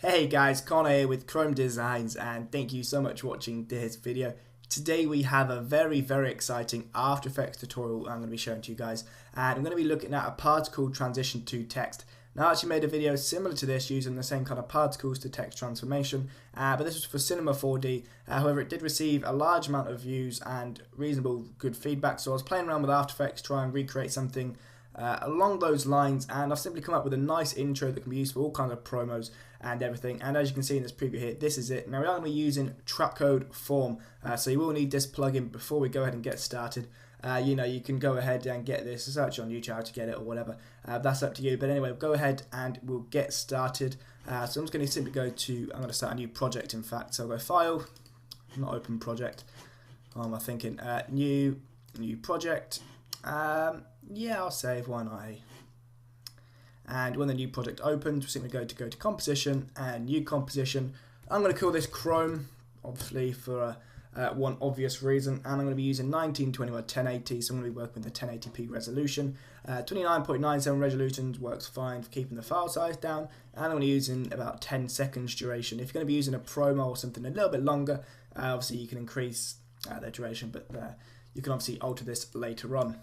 Hey guys, Connor here with Chrome Designs, and thank you so much for watching this video. Today we have a very exciting After Effects tutorial I'm going to be showing to you guys, and I'm going to be looking at a particle transition to text. Now I actually made a video similar to this using the same kind of particles to text transformation, but this was for Cinema 4D. However, it did receive a large amount of views and reasonable good feedback, so I was playing around with After Effects to try and recreate something along those lines, and I've simply come up with a nice intro that can be used for all kinds of promos and everything. And as you can see in this preview here, this is it. Now we are going to be using Trapcode form, so you will need this plugin before we go ahead and get started. You can go ahead and get this, search on YouTube how to get it or whatever. That's up to you. But anyway, go ahead and we'll get started. So I'm just going to simply go to, I'm going to start a new project in fact. So I'll go File, not Open Project. What am I thinking? New project. Yeah, I'll save, why not? And when the new project opens, we're simply going to go to Composition and New Composition. I'm going to call this Chrome, obviously for one obvious reason, and I'm going to be using 1920 by 1080, so I'm going to be working with the 1080p resolution. 29.97 resolution works fine for keeping the file size down, and I'm going to be using about 10 seconds duration. If you're going to be using a promo or something a little bit longer, obviously you can increase the duration, but you can obviously alter this later on.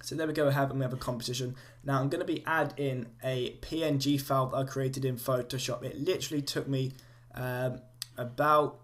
So there we go, we have a composition. Now I'm going to be adding a PNG file that I created in Photoshop. It literally took me about,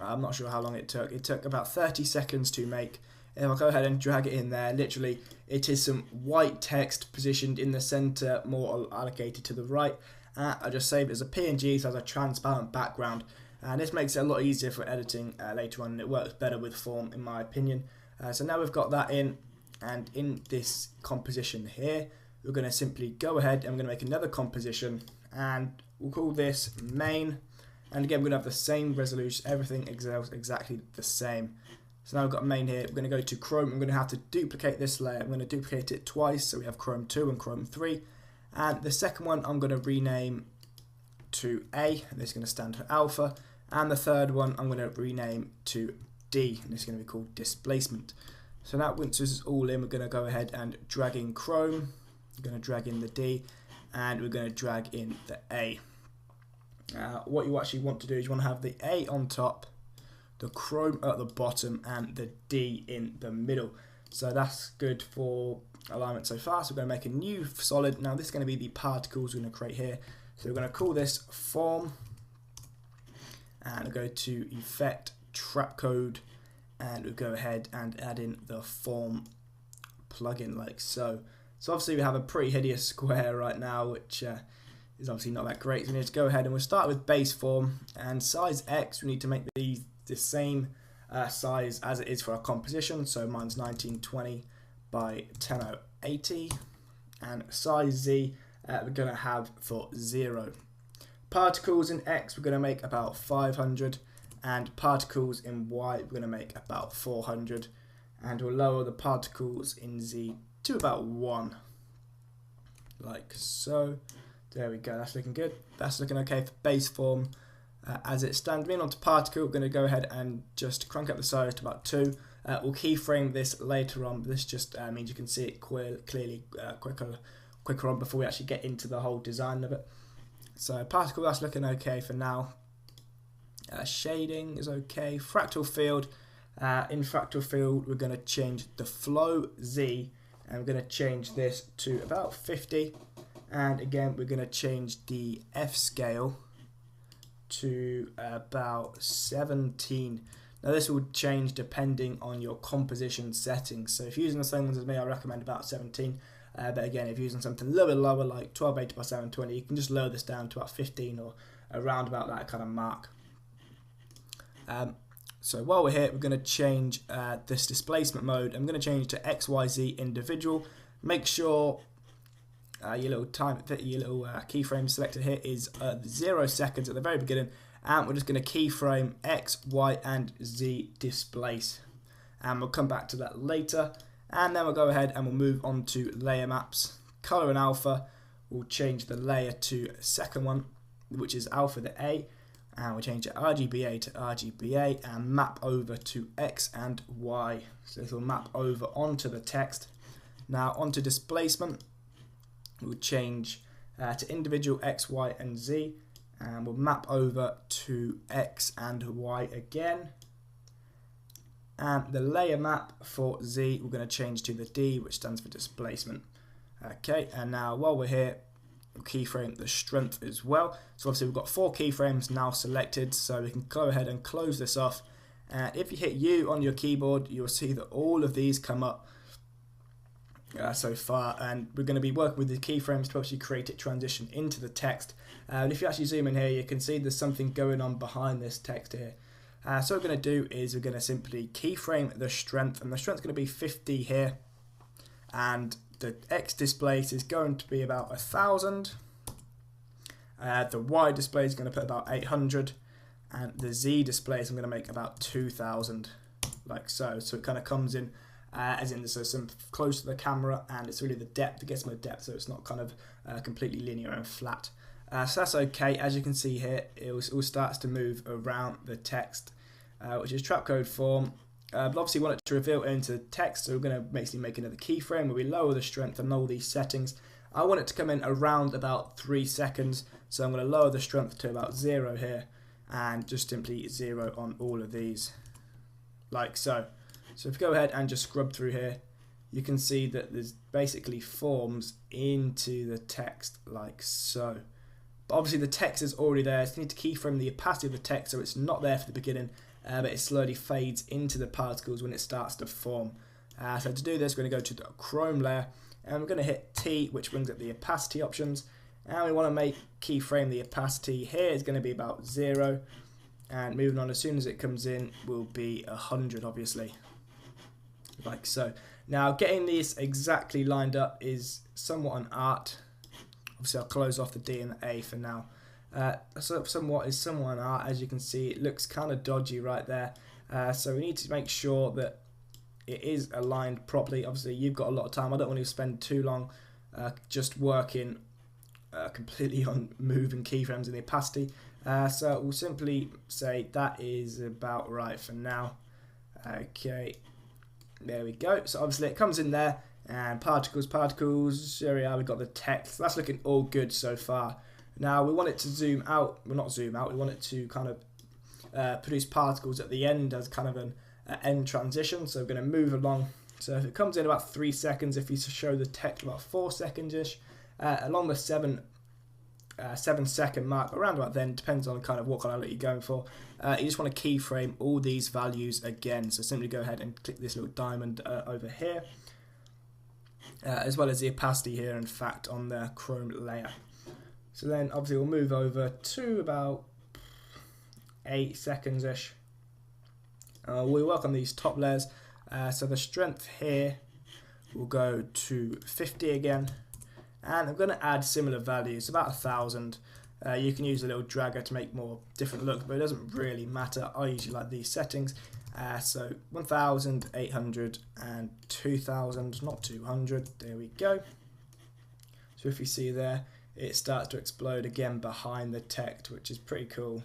I'm not sure how long it took about 30 seconds to make. If I go ahead and drag it in there, literally it is some white text positioned in the center, more allocated to the right. I just saved it as a PNG, so it has a transparent background. And this makes it a lot easier for editing later on, and it works better with form in my opinion. So now we've got that in. And in this composition here, we're going to simply go ahead and we're going to make another composition, and we'll call this main. And again, we're going to have the same resolution, everything exactly the same. So now we've got main here. We're going to go to Chrome. I'm going to have to duplicate this layer. I'm going to duplicate it twice, so we have Chrome 2 and Chrome 3. And the second one I'm going to rename to A, and this is going to stand for alpha. And the third one I'm going to rename to D, and this is going to be called displacement. So now once this is all in, we're going to go ahead and drag in Chrome, we're going to drag in the D, and we're going to drag in the A. What you actually want to do is you want to have the A on top, the Chrome at the bottom, and the D in the middle. So that's good for alignment so far. So we're going to make a new solid. Now this is going to be the particles we're going to create here. So we're going to call this Form, and we'll go to Effect, Trapcode, and we'll go ahead and add in the form plugin like so. So obviously we have a pretty hideous square right now, which is obviously not that great. So we need to go ahead and we'll start with base form, and size X, we need to make these the same size as it is for our composition. So mine's 1920 by 1080, and size Z we're going to have for 0. Particles in X we're going to make about 500. And particles in Y we're going to make about 400, and we'll lower the particles in Z to about 1, like so. There we go, that's looking good. That's looking okay for base form as it stands. Moving on to particle, we're going to go ahead and just crank up the size to about 2. We'll keyframe this later on, but this just means you can see it clearly quicker on before we actually get into the whole design of it. So particle, that's looking okay for now. Shading is okay. Fractal field, in fractal field we're going to change the flow Z, and we're going to change this to about 50, and again we're going to change the F scale to about 17. Now this will change depending on your composition settings, so if you're using the same ones as me I recommend about 17, but again if you're using something a little bit lower like 1280 by 720, you can just lower this down to about 15 or around about that kind of mark. So while we're here, we're going to change this displacement mode. I'm going to change to XYZ individual. Make sure your little keyframe selector here is 0 seconds at the very beginning, and we're just going to keyframe X, Y, and Z displace. And we'll come back to that later. And then we'll go ahead and we'll move on to layer maps. Color and alpha. We'll change the layer to second one, which is alpha to A. And we'll change it RGBA to RGBA and map over to X and Y. So this will map over onto the text. Now onto displacement, we'll change to individual X, Y, and Z, and we'll map over to X and Y again. And the layer map for Z, we're going to change to the D, which stands for displacement. Okay, and now while we're here, we'll keyframe the strength as well. So obviously we've got 4 keyframes now selected, so we can go ahead and close this off. And if you hit U on your keyboard, you'll see that all of these come up so far, and we're going to be working with the keyframes to actually create it transition into the text. And if you actually zoom in here, you can see there's something going on behind this text here. So what we're going to do is we're going to simply keyframe the strength, and the strength is going to be 50 here, and the X displace is going to be about 1000. The Y display is going to put about 800, and the Z display is going to make about 2000, like so. So it kind of comes in as in so some close to the camera, and it's really the depth, it gets more depth, so it's not kind of completely linear and flat. So that's okay. As you can see here, it all starts to move around the text, which is Trapcode form. But obviously we want it to reveal into text, so we're going to basically make another keyframe where we lower the strength and all these settings. I want it to come in around about 3 seconds, so I'm going to lower the strength to about 0 here, and just simply 0 on all of these, like so. So if you go ahead and just scrub through here, you can see that there's basically forms into the text, like so. But obviously the text is already there, so you need to keyframe the opacity of the text so it's not there for the beginning, but it slowly fades into the particles when it starts to form. So to do this, we're going to go to the Chrome layer, and we're going to hit T, which brings up the opacity options, and we want to make keyframe the opacity here is going to be about 0, and moving on, as soon as it comes in will be 100, obviously, like so. Now getting these exactly lined up is somewhat an art. Obviously I'll close off the D and the A for now. So somewhat an art. As you can see, it looks kind of dodgy right there, so we need to make sure that it is aligned properly. Obviously you've got a lot of time, I don't want to spend too long just working completely on moving keyframes in the opacity, so we'll simply say that is about right for now. Okay, there we go. So obviously it comes in there, and particles, there we are, we've got the text. That's looking all good so far. Now we want it to zoom out, well not zoom out, we want it to kind of produce particles at the end as kind of an end transition. So we're going to move along. So if it comes in about 3 seconds, if you show the text about 4 seconds-ish, along the 7 second mark, around about then, depends on kind of what color you're going for. You just want to keyframe all these values again. So simply go ahead and click this little diamond over here, as well as the opacity here, in fact, on the Chrome layer. So then obviously we'll move over to about 8 seconds-ish. We'll work on these top layers. So the strength here will go to 50 again, and I'm going to add similar values, about 1000. You can use a little dragger to make more different look, but it doesn't really matter. I usually like these settings. So 1000, 800, and 2000, not 200. There we go. So if you see there, it starts to explode again behind the text, which is pretty cool,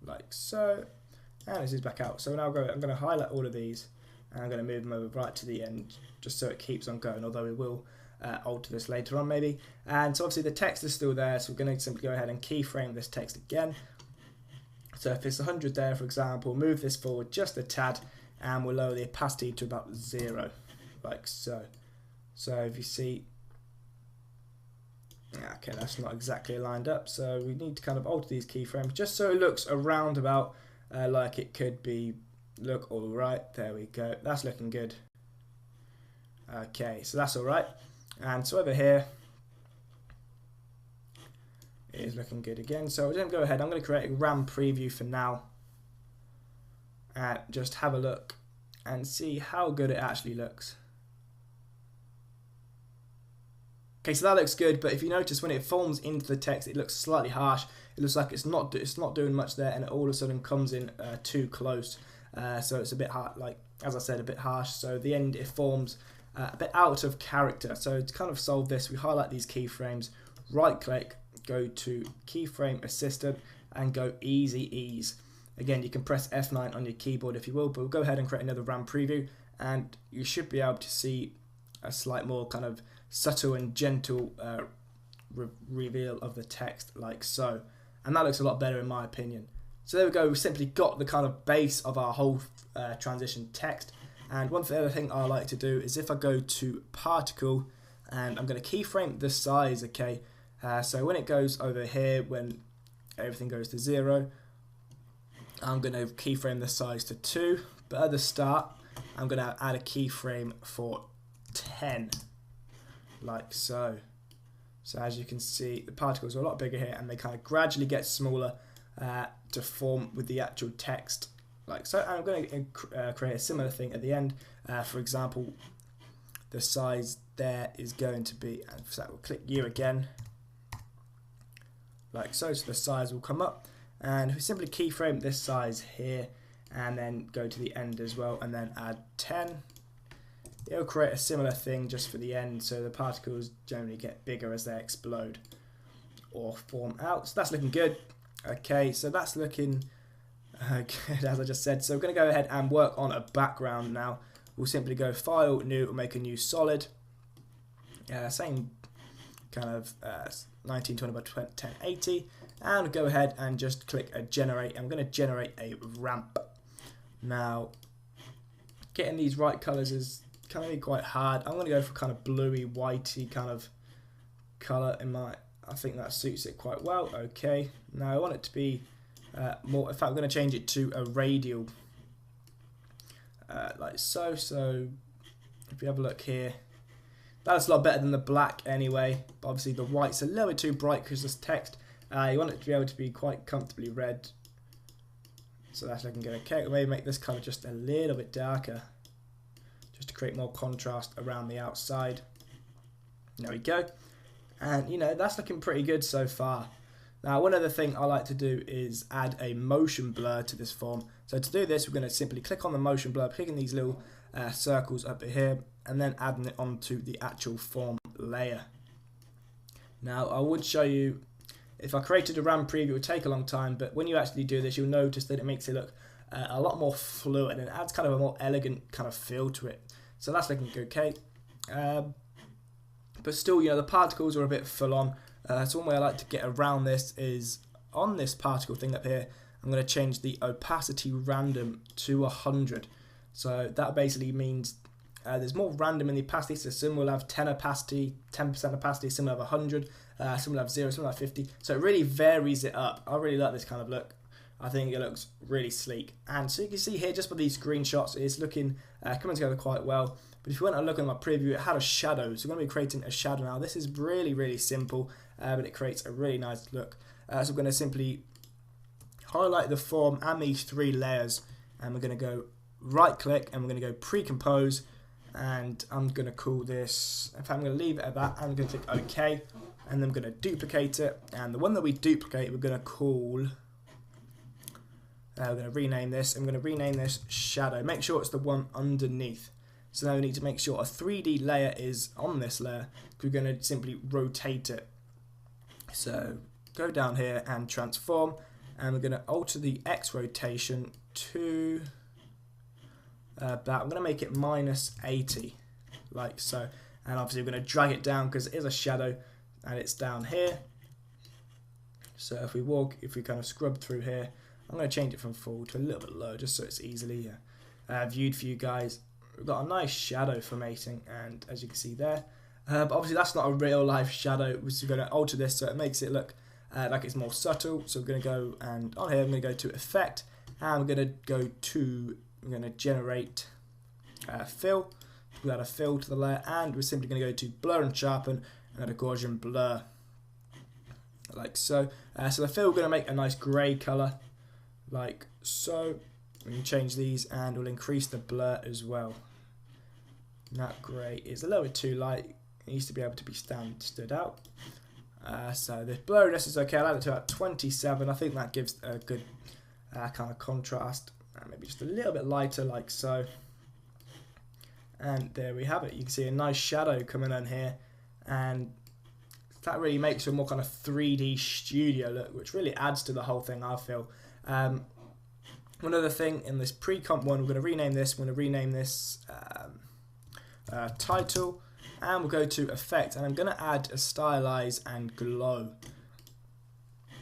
like so. And this is back out. So now I'm going to highlight all of these, and I'm going to move them over right to the end, just so it keeps on going, although we will alter this later on maybe. And so obviously the text is still there, so we're going to simply go ahead and keyframe this text again. So if it's 100 there, for example, move this forward just a tad, and we'll lower the opacity to about 0, like so. So if you see, okay, that's not exactly lined up, so we need to kind of alter these keyframes just so it looks around about like it could be. Look all right, there we go, that's looking good. Okay, so that's all right, and so over here it is looking good again. So we're going to go ahead, I'm going to create a RAM preview for now, and just have a look and see how good it actually looks. Okay, so that looks good, but if you notice when it forms into the text, it looks slightly harsh. It looks like it's not doing much there, and it all of a sudden comes in too close. So it's a bit hard, like as I said, a bit harsh. So at the end it forms a bit out of character. So to kind of solve this, we highlight these keyframes, right click, go to keyframe assistant, and go easy ease. Again, you can press F9 on your keyboard if you will, but we'll go ahead and create another RAM preview, and you should be able to see a slight more kind of subtle and gentle reveal of the text like so, and that looks a lot better in my opinion. So there we go, we've simply got the kind of base of our whole transition text. And one other thing I like to do is if I go to particle and I'm going to keyframe the size, okay, so when it goes over here, when everything goes to 0, I'm going to keyframe the size to 2, but at the start I'm going to add a keyframe for 10 like so. So as you can see, the particles are a lot bigger here and they kind of gradually get smaller to form with the actual text like so. And I'm going to create a similar thing at the end. For example, the size there is going to be, and so we'll click U again like so, so the size will come up, and we simply keyframe this size here and then go to the end as well and then add 10. It'll create a similar thing just for the end, so the particles generally get bigger as they explode or form out. So that's looking good. Okay, so that's looking good as I just said. So we're going to go ahead and work on a background now. We'll simply go File, New, we'll make a new solid. Same kind of 1920 by 1080. And go ahead and just click a generate. I'm going to generate a ramp. Now, getting these right colors is kind of quite hard. I'm going to go for kind of bluey, whitey kind of color in my. I think that suits it quite well. Okay. Now I want it to be more. In fact, I'm going to change it to a radial, like so. So if you have a look here, that's a lot better than the black anyway. But obviously the white's a little bit too bright because this text. You want it to be able to be quite comfortably red. So that's looking good. Okay, we'll maybe make this color just a little bit darker, just to create more contrast around the outside. There we go. And you know, that's looking pretty good so far. Now one other thing I like to do is add a motion blur to this form. So to do this, we're going to simply click on the motion blur, clicking these little circles up here, and then adding it onto the actual form layer. Now I would show you, if I created a RAM preview, it would take a long time, but when you actually do this, you'll notice that it makes it look a lot more fluid and it adds kind of a more elegant kind of feel to it. So that's looking okay. But still, you know, the particles are a bit full on. So one way I like to get around this is on this particle thing up here, I'm going to change the opacity random to 100. So that basically means there's more random in the opacity. So some will have 10 opacity, 10% opacity, some will have 100, some will have 0, some will have 50. So it really varies it up. I really like this kind of look. I think it looks really sleek. And so you can see here, just with these screenshots, it's looking coming together quite well. But if you want to look at my preview, it had a shadow. So we're going to be creating a shadow now. This is really, really simple, but it creates a really nice look. So we're going to simply highlight the form and these 3 layers. And we're going to go right click and we're going to go pre-compose. And I'm going to call this, in fact I'm going to leave it at that. I'm going to click OK. And then I'm going to duplicate it. And the one that we duplicate, we're going to call, we're going to rename this. I'm going to rename this shadow. Make sure it's the one underneath. So now we need to make sure a 3D layer is on this layer. We're going to simply rotate it. So go down here and transform. And we're going to alter the X rotation to that. I'm going to make it -80, like so. And obviously we're going to drag it down because it is a shadow and it's down here. So if we kind of scrub through here, I'm going to change it from full to a little bit low just so it's easily viewed for you guys. We've got a nice shadow formatting, and as you can see there, but obviously that's not a real life shadow. We're going to alter this so it makes it look like it's more subtle. So we're going to go, and on here I'm going to go to effect, and we're going to go to, we're going to generate fill. We'll add a fill to the layer, and we're simply going to go to blur and sharpen and add a Gaussian blur, like so. So the fill, we're going to make a nice grey colour, like so. We can change these, and we'll increase the blur as well. That grey is a little bit too light. It needs to be able to be stood out. So the blurriness is okay. I like it to about 27. I think that gives a good kind of contrast. Maybe just a little bit lighter, like so. And there we have it. You can see a nice shadow coming on here, and that really makes a more kind of 3D studio look, which really adds to the whole thing, I feel. One other thing, in this pre-comp one, we're going to rename this. We're going to rename this title, and we'll go to effect, and I'm going to add a stylize and glow.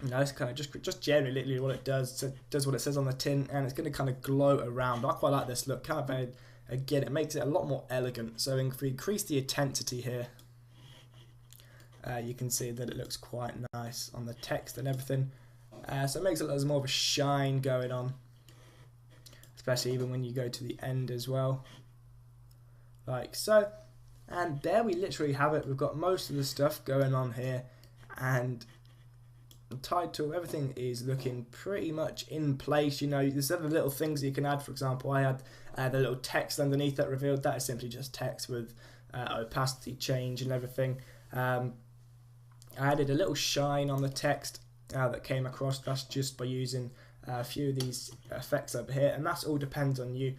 Now it's kind of just generally literally what it does. So it does what it says on the tin, and it's going to kind of glow around. I quite like this look. Kind of again, it makes it a lot more elegant. So if we increase the intensity here, you can see that it looks quite nice on the text and everything. So it makes it look there's more of a shine going on, especially even when you go to the end as well, like so. And there we literally have it. We've got most of the stuff going on here, and the title, everything is looking pretty much in place. You know, there's other little things you can add. For example, I had the little text underneath that revealed. That is simply just text with opacity change and everything. I added a little shine on the text that came across. That's just by using a few of these effects over here, and that's all depends on you.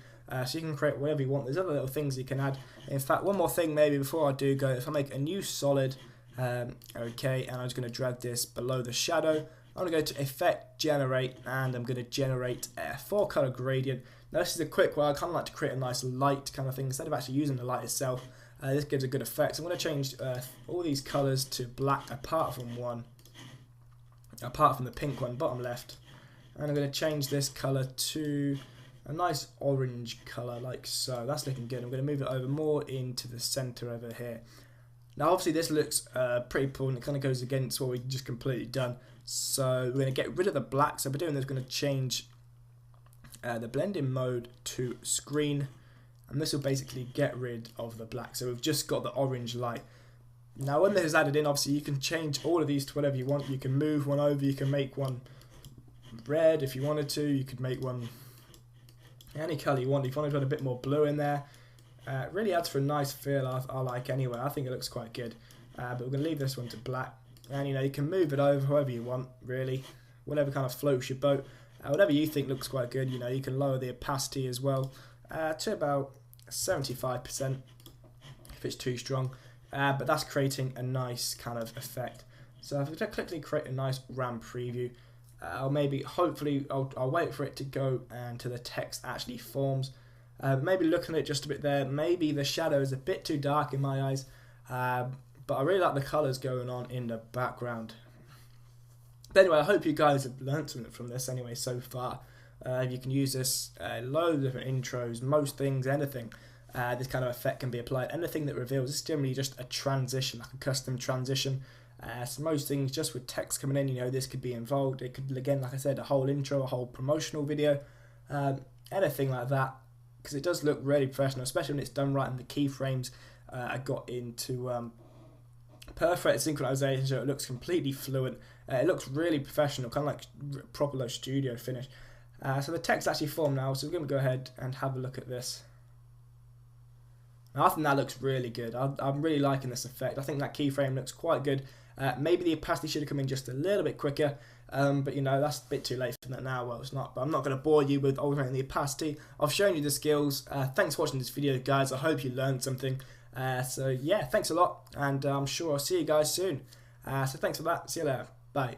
So you can create whatever you want. There's other little things you can add. In fact, one more thing maybe before I do go, if I make a new solid, okay, and I'm just going to drag this below the shadow. I'm going to go to Effect, Generate, and I'm going to generate a 4-color gradient. Now this is a quick one. I kind of like to create a nice light kind of thing instead of actually using the light itself. This gives a good effect. So I'm going to change all these colors to black apart from the pink one, bottom left. And I'm going to change this color to a nice orange color like so. That's looking good. I'm going to move it over more into the center over here. Now obviously this looks pretty cool, and it kind of goes against what we just completely done. So we're going to get rid of the black. So by doing this, we're going to change the blending mode to screen, and this will basically get rid of the black. So we've just got the orange light. Now when this is added in, obviously you can change all of these to whatever you want. You can move one over, you can make one red if you wanted to, you could make one any colour you want. If you wanted to add a bit more blue in there, it really adds for a nice feel. I like anyway. I think it looks quite good. But we're going to leave this one to black, and you know, you can move it over however you want, really, whatever kind of floats your boat. Whatever you think looks quite good. You know, you can lower the opacity as well to about 75% if it's too strong. But that's creating a nice kind of effect. So if I quickly create a nice RAM preview, I'll hopefully I'll wait for it to go until the text actually forms. Maybe looking at it just a bit there, maybe the shadow is a bit too dark in my eyes, but I really like the colours going on in the background. But anyway, I hope you guys have learnt something from this anyway so far. You can use this loads of different intros, most things, anything. This kind of effect can be applied. Anything that reveals, it's generally just a transition, like a custom transition. So most things just with text coming in, you know, this could be involved. It could, again, like I said, a whole intro, a whole promotional video, anything like that, because it does look really professional, especially when it's done right, and the keyframes I got into perfect synchronization, so it looks completely fluent. It looks really professional, kind of like proper like studio finish. So the text actually formed now, so we're going to go ahead and have a look at this. Now, I think that looks really good. I'm really liking this effect. I think that keyframe looks quite good. Maybe the opacity should have come in just a little bit quicker, but you know, that's a bit too late for that now. Well, it's not, but I'm not going to bore you with altering the opacity. I've shown you the skills. Thanks for watching this video, guys. I hope you learned something. So yeah, thanks a lot, and I'm sure I'll see you guys soon. So thanks for that. See you later. Bye.